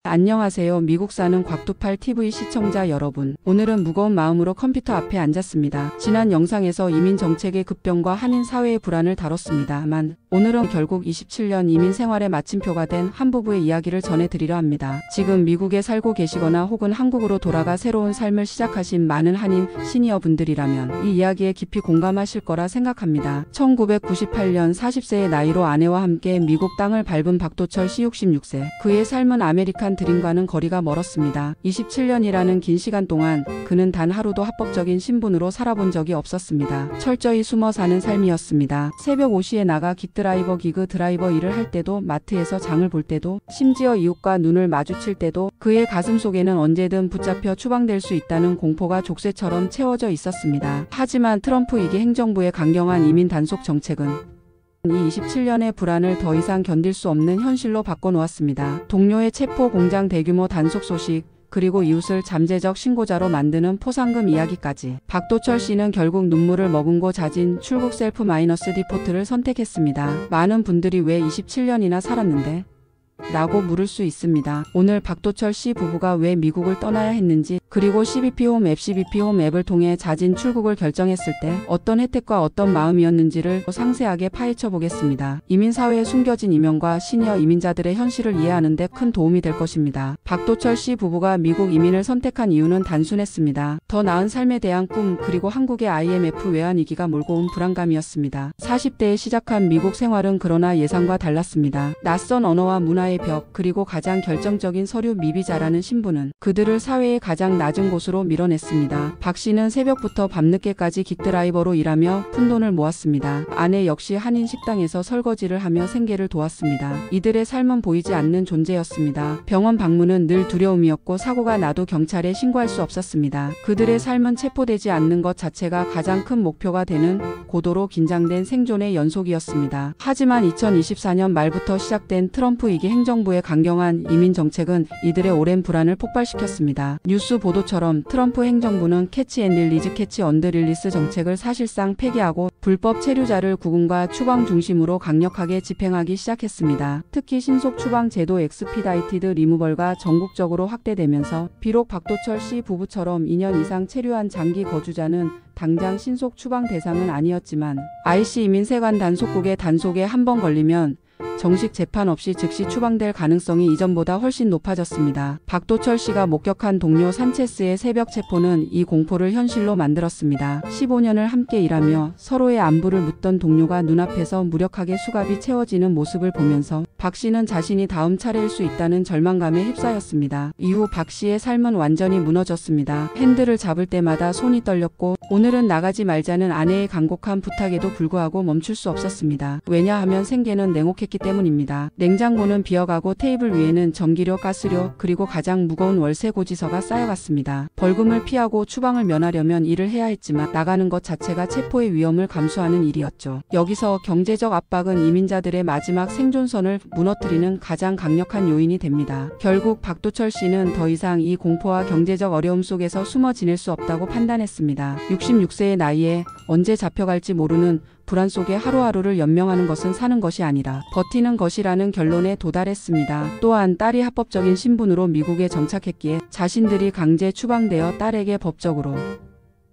안녕하세요. 미국 사는 곽두팔 TV 시청자 여러분. 오늘은 무거운 마음으로 컴퓨터 앞에 앉았습니다. 지난 영상에서 이민 정책의 급변과 한인 사회의 불안을 다뤘습니다만 오늘은 결국 27년 이민 생활의 마침표가 된 한 부부의 이야기를 전해드리려 합니다. 지금 미국에 살고 계시거나 혹은 한국으로 돌아가 새로운 삶을 시작하신 많은 한인 시니어분들이라면 이 이야기에 깊이 공감하실 거라 생각합니다. 1998년 40세의 나이로 아내와 함께 미국 땅을 밟은 박도철 씨 66세. 그의 삶은 아메리칸 드림과는 거리가 멀었습니다. 27년이라는 긴 시간 동안 그는 단 하루도 합법적인 신분으로 살아본 적이 없었습니다. 철저히 숨어 사는 삶이었습니다. 새벽 5시에 나가 긱드라이버 기그 드라이버 일을 할 때도, 마트에서 장을 볼 때도, 심지어 이웃과 눈을 마주칠 때도 그의 가슴 속에는 언제든 붙잡혀 추방될 수 있다는 공포가 족쇄처럼 채워져 있었습니다. 하지만 트럼프 2기 행정부의 강경한 이민 단속 정책은 이 27년의 불안을 더 이상 견딜 수 없는 현실로 바꿔놓았습니다. 동료의 체포, 공장 대규모 단속 소식, 그리고 이웃을 잠재적 신고자로 만드는 포상금 이야기까지. 박도철 씨는 결국 눈물을 머금고 자진 출국 셀프 마이너스 디포트를 선택했습니다. 많은 분들이 왜 27년이나 살았는데? 라고 물을 수 있습니다. 오늘 박도철 씨 부부가 왜 미국을 떠나야 했는지, 그리고 CBP 홈 앱, CBP 홈 앱을 통해 자진 출국을 결정했을 때 어떤 혜택과 어떤 마음이었는지를 상세하게 파헤쳐 보겠습니다. 이민사회에 숨겨진 이면과 시니어 이민자들의 현실을 이해하는 데 큰 도움이 될 것입니다. 박도철 씨 부부가 미국 이민을 선택한 이유는 단순했습니다. 더 나은 삶에 대한 꿈, 그리고 한국의 IMF 외환위기가 몰고 온 불안감이었습니다. 40대에 시작한 미국 생활은 그러나 예상과 달랐습니다. 낯선 언어와 문화의 벽, 그리고 가장 결정적인 서류 미비자라는 신분은 그들을 사회의 가장 낮은 곳으로 밀어냈습니다. 박 씨는 새벽부터 밤늦게까지 긱드라이버로 일하며 푼돈을 모았습니다. 아내 역시 한인 식당에서 설거지를 하며 생계를 도왔습니다. 이들의 삶은 보이지 않는 존재였습니다. 병원 방문은 늘 두려움이었고 사고가 나도 경찰에 신고할 수 없었습니다. 그들의 삶은 체포되지 않는 것 자체가 가장 큰 목표가 되는 고도로 긴장된 생존의 연속이었습니다. 하지만 2024년 말부터 시작된 트럼프 2기 행정부의 강경한 이민 정책은 이들의 오랜 불안을 폭발시켰습니다. 뉴스 보도처럼 트럼프 행정부는 캐치 앤 릴리즈, 캐치 언드 릴리스 정책을 사실상 폐기하고 불법 체류자를 구금과 추방 중심으로 강력하게 집행하기 시작했습니다. 특히 신속 추방 제도 엑스피다이티드 리무벌가 전국적으로 확대되면서 비록 박도철 씨 부부처럼 2년 이상 체류한 장기 거주자는 당장 신속 추방 대상은 아니었지만 IC 이민세관 단속국의 단속에 한 번 걸리면 정식 재판 없이 즉시 추방될 가능성이 이전보다 훨씬 높아졌습니다. 박도철 씨가 목격한 동료 산체스의 새벽 체포는 이 공포를 현실로 만들었습니다. 15년을 함께 일하며 서로의 안부를 묻던 동료가 눈앞에서 무력하게 수갑이 채워지는 모습을 보면서 박 씨는 자신이 다음 차례일 수 있다는 절망감에 휩싸였습니다. 이후 박 씨의 삶은 완전히 무너졌습니다. 핸들을 잡을 때마다 손이 떨렸고 오늘은 나가지 말자는 아내의 간곡한 부탁에도 불구하고 멈출 수 없었습니다. 왜냐하면 생계는 냉혹했기 때문입니다. 냉장고는 비어가고 테이블 위에는 전기료, 가스료, 그리고 가장 무거운 월세 고지서가 쌓여갔습니다. 벌금을 피하고 추방을 면하려면 일을 해야 했지만 나가는 것 자체가 체포의 위험을 감수하는 일이었죠. 여기서 경제적 압박은 이민자들의 마지막 생존선을 무너뜨리는 가장 강력한 요인이 됩니다. 결국 박도철 씨는 더 이상 이 공포와 경제적 어려움 속에서 숨어 지낼 수 없다고 판단했습니다. 66세의 나이에 언제 잡혀갈지 모르는 불안 속에 하루하루를 연명하는 것은 사는 것이 아니라 버티는 것이라는 결론에 도달했습니다. 또한 딸이 합법적인 신분으로 미국에 정착했기에 자신들이 강제 추방되어 딸에게 법적으로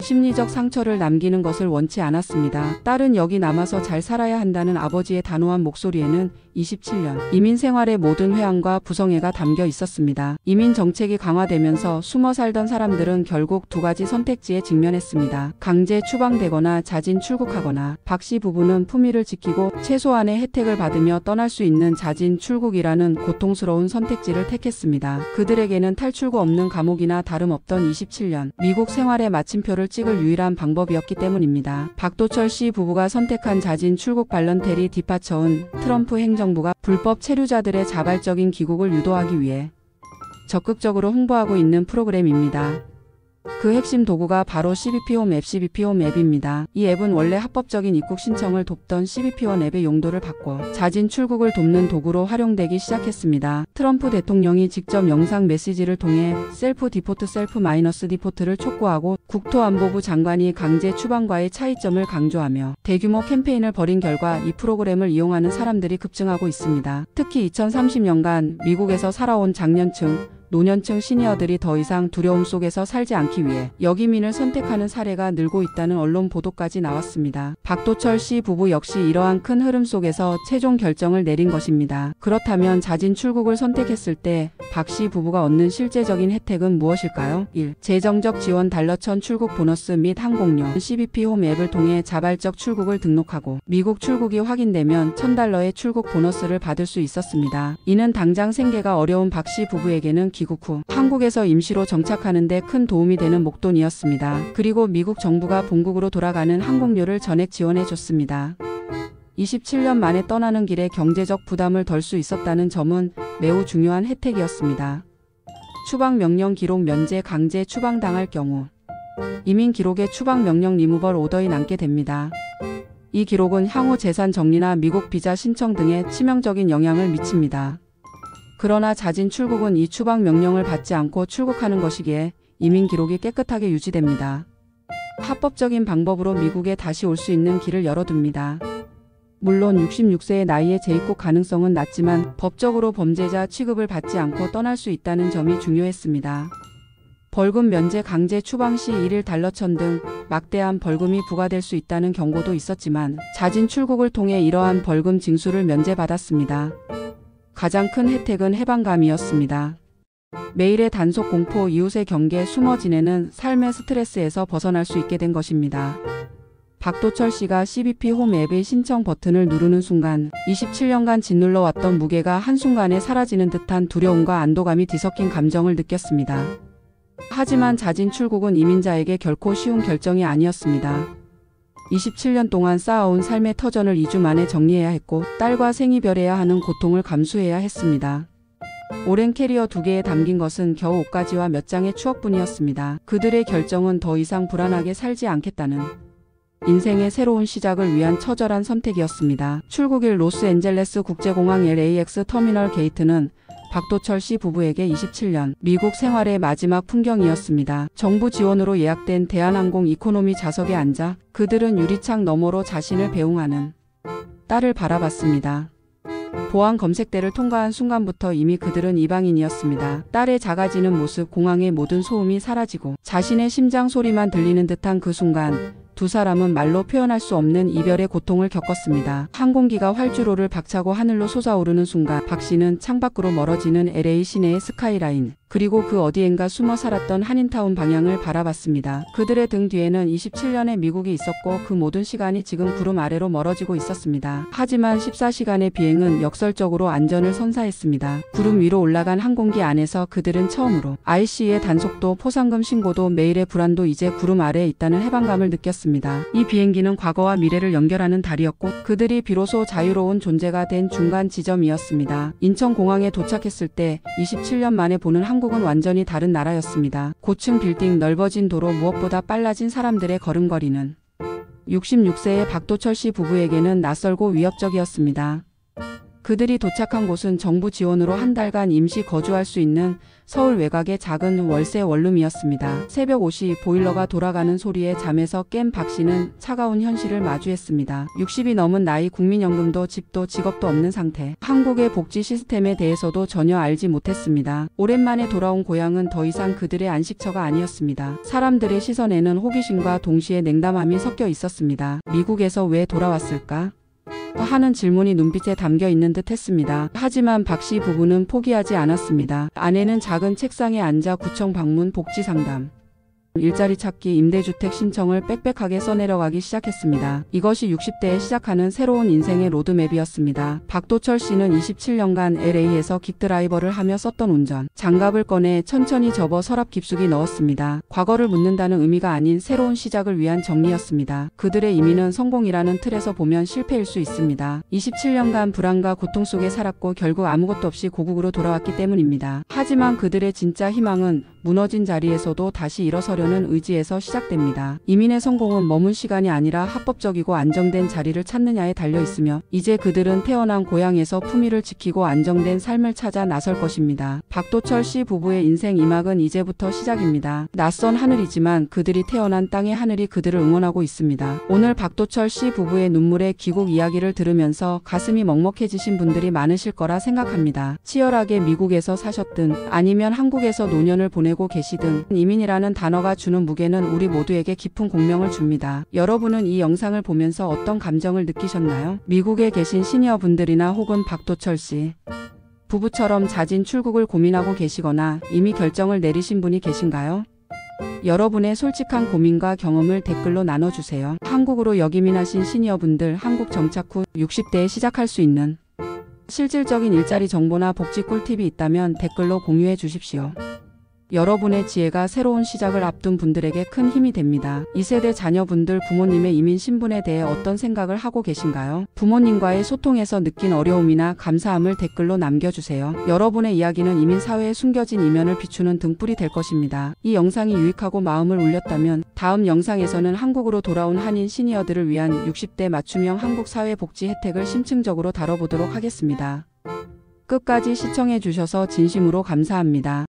심리적 상처를 남기는 것을 원치 않았습니다. 딸은 여기 남아서 잘 살아야 한다는 아버지의 단호한 목소리에는 27년 이민 생활의 모든 회한과 부성애가 담겨 있었습니다. 이민 정책이 강화되면서 숨어 살던 사람들은 결국 두 가지 선택지에 직면했습니다. 강제 추방되거나 자진 출국하거나. 박 씨 부부는 품위를 지키고 최소한의 혜택을 받으며 떠날 수 있는 자진 출국이라는 고통스러운 선택지를 택했습니다. 그들에게는 탈출구 없는 감옥이나 다름없던 27년 미국 생활의 마침표를 찍을 유일한 방법이었기 때문입니다. 박도철 씨 부부가 선택한 자진 출국 발런테리 디파처은 트럼프 행정부가 불법 체류자들의 자발적인 귀국을 유도하기 위해 적극적으로 홍보하고 있는 프로그램입니다. 그 핵심 도구가 바로 CBP홈 앱 CBP홈 앱입니다. 이 앱은 원래 합법적인 입국 신청을 돕던 CBP1 앱의 용도를 바꿔 자진 출국을 돕는 도구로 활용되기 시작했습니다. 트럼프 대통령이 직접 영상 메시지를 통해 셀프 디포트 셀프 마이너스 디포트를 촉구하고 국토안보부 장관이 강제 추방과의 차이점을 강조하며 대규모 캠페인을 벌인 결과 이 프로그램을 이용하는 사람들이 급증하고 있습니다. 특히 2030년간 미국에서 살아온 장년층, 노년층 시니어들이 더 이상 두려움 속에서 살지 않기 위해 여기민을 선택하는 사례가 늘고 있다는 언론 보도까지 나왔습니다. 박도철 씨 부부 역시 이러한 큰 흐름 속에서 최종 결정을 내린 것입니다. 그렇다면 자진 출국을 선택했을 때 박 씨 부부가 얻는 실제적인 혜택은 무엇일까요? 1. 재정적 지원 $1000 출국 보너스 및 항공료. CBP홈 앱을 통해 자발적 출국을 등록하고 미국 출국이 확인되면 $1000의 출국 보너스를 받을 수 있었습니다. 이는 당장 생계가 어려운 박 씨 부부에게는 귀국 후 한국에서 임시로 정착하는 데 큰 도움이 되는 목돈이었습니다. 그리고 미국 정부가 본국으로 돌아가는 항공료를 전액 지원해 줬습니다. 27년 만에 떠나는 길에 경제적 부담을 덜 수 있었다는 점은 매우 중요한 혜택이었습니다. 추방 명령 기록 면제 강제 추방당할 경우 이민 기록에 추방 명령 리무벌 오더이 남게 됩니다. 이 기록은 향후 재산 정리나 미국 비자 신청 등에 치명적인 영향을 미칩니다. 그러나 자진 출국은 이 추방 명령을 받지 않고 출국하는 것이기에 이민 기록이 깨끗하게 유지됩니다. 합법적인 방법으로 미국에 다시 올 수 있는 길을 열어둡니다. 물론 66세의 나이에 재입국 가능성은 낮지만 법적으로 범죄자 취급을 받지 않고 떠날 수 있다는 점이 중요했습니다. 벌금 면제 강제 추방 시 1일 $1000 등 막대한 벌금이 부과될 수 있다는 경고도 있었지만 자진 출국을 통해 이러한 벌금 징수를 면제받았습니다. 가장 큰 혜택은 해방감이었습니다. 매일의 단속 공포, 이웃의 경계, 숨어 지내는 삶의 스트레스에서 벗어날 수 있게 된 것입니다. 박도철 씨가 CBP홈 앱의 신청 버튼을 누르는 순간 27년간 짓눌러 왔던 무게가 한순간에 사라지는 듯한 두려움과 안도감이 뒤섞인 감정을 느꼈습니다. 하지만 자진 출국은 이민자에게 결코 쉬운 결정이 아니었습니다. 27년 동안 쌓아온 삶의 터전을 2주 만에 정리해야 했고 딸과 생이별해야 하는 고통을 감수해야 했습니다. 오랜 캐리어 2개에 담긴 것은 겨우 옷가지와 몇 장의 추억뿐이었습니다. 그들의 결정은 더 이상 불안하게 살지 않겠다는 인생의 새로운 시작을 위한 처절한 선택이었습니다. 출국일 로스앤젤레스 국제공항 LAX 터미널 게이트는 박도철 씨 부부에게 27년 미국 생활의 마지막 풍경이었습니다. 정부 지원으로 예약된 대한항공 이코노미 좌석에 앉아 그들은 유리창 너머로 자신을 배웅하는 딸을 바라봤습니다. 보안 검색대를 통과한 순간부터 이미 그들은 이방인이었습니다. 딸의 작아지는 모습, 공항의 모든 소음이 사라지고 자신의 심장 소리만 들리는 듯한 그 순간 두 사람은 말로 표현할 수 없는 이별의 고통을 겪었습니다. 항공기가 활주로를 박차고 하늘로 솟아오르는 순간 박 씨는 창밖으로 멀어지는 LA 시내의 스카이라인 그리고 그 어디엔가 숨어 살았던 한인타운 방향을 바라봤습니다. 그들의 등 뒤에는 27년의 미국이 있었고 그 모든 시간이 지금 구름 아래로 멀어지고 있었습니다. 하지만 14시간의 비행은 역설적으로 안전을 선사했습니다. 구름 위로 올라간 항공기 안에서 그들은 처음으로 IC의 단속도 포상금 신고도 매일의 불안도 이제 구름 아래에 있다는 해방감을 느꼈습니다. 이 비행기는 과거와 미래를 연결하는 다리였고 그들이 비로소 자유로운 존재가 된 중간 지점이었습니다. 인천공항에 도착했을 때 27년 만에 보는 한국은 완전히 다른 나라였습니다. 고층 빌딩, 넓어진 도로, 무엇보다 빨라진 사람들의 걸음걸이는 66세의 박도철 씨 부부에게는 낯설고 위협적이었습니다. 그들이 도착한 곳은 정부 지원으로 한 달간 임시 거주할 수 있는 서울 외곽의 작은 월세 원룸이었습니다. 새벽 5시 보일러가 돌아가는 소리에 잠에서 깬 박 씨는 차가운 현실을 마주했습니다. 60이 넘은 나이, 국민연금도 집도 직업도 없는 상태. 한국의 복지 시스템에 대해서도 전혀 알지 못했습니다. 오랜만에 돌아온 고향은 더 이상 그들의 안식처가 아니었습니다. 사람들의 시선에는 호기심과 동시에 냉담함이 섞여 있었습니다. 미국에서 왜 돌아왔을까? 하는 질문이 눈빛에 담겨 있는 듯 했습니다. 하지만 박 씨 부부는 포기하지 않았습니다. 아내는 작은 책상에 앉아 구청 방문, 복지 상담, 일자리 찾기, 임대주택 신청을 빽빽하게 써내려가기 시작했습니다. 이것이 60대에 시작하는 새로운 인생의 로드맵이었습니다. 박도철 씨는 27년간 LA에서 긱드라이버를 하며 썼던 운전 장갑을 꺼내 천천히 접어 서랍 깊숙이 넣었습니다. 과거를 묻는다는 의미가 아닌 새로운 시작을 위한 정리였습니다. 그들의 이민은 성공이라는 틀에서 보면 실패일 수 있습니다. 27년간 불안과 고통 속에 살았고 결국 아무것도 없이 고국으로 돌아왔기 때문입니다. 하지만 그들의 진짜 희망은 무너진 자리에서도 다시 일어서려는 의지에서 시작됩니다. 이민의 성공은 머문 시간이 아니라 합법적이고 안정된 자리를 찾느냐에 달려 있으며 이제 그들은 태어난 고향에서 품위를 지키고 안정된 삶을 찾아 나설 것입니다. 박도철 씨 부부의 인생 2막은 이제부터 시작입니다. 낯선 하늘이지만 그들이 태어난 땅의 하늘이 그들을 응원하고 있습니다. 오늘 박도철 씨 부부의 눈물의 귀국 이야기를 들으면서 가슴이 먹먹해지신 분들이 많으실 거라 생각합니다. 치열하게 미국에서 사셨든 아니면 한국에서 노년을 보내고 계시든 이민이라는 단어가 주는 무게는 우리 모두에게 깊은 공명을 줍니다. 여러분은 이 영상을 보면서 어떤 감정을 느끼셨나요? 미국에 계신 시니어분들이나 혹은 박도철 씨 부부처럼 자진 출국을 고민하고 계시거나 이미 결정을 내리신 분이 계신가요? 여러분의 솔직한 고민과 경험을 댓글로 나눠주세요. 한국으로 역이민하신 시니어분들, 한국 정착 후 60대에 시작할 수 있는 실질적인 일자리 정보나 복지 꿀팁이 있다면 댓글로 공유해 주십시오. 여러분의 지혜가 새로운 시작을 앞둔 분들에게 큰 힘이 됩니다. 2세대 자녀분들 부모님의 이민 신분에 대해 어떤 생각을 하고 계신가요? 부모님과의 소통에서 느낀 어려움이나 감사함을 댓글로 남겨주세요. 여러분의 이야기는 이민 사회의 숨겨진 이면을 비추는 등불이 될 것입니다. 이 영상이 유익하고 마음을 울렸다면 다음 영상에서는 한국으로 돌아온 한인 시니어들을 위한 60대 맞춤형 한국 사회 복지 혜택을 심층적으로 다뤄보도록 하겠습니다. 끝까지 시청해 주셔서 진심으로 감사합니다.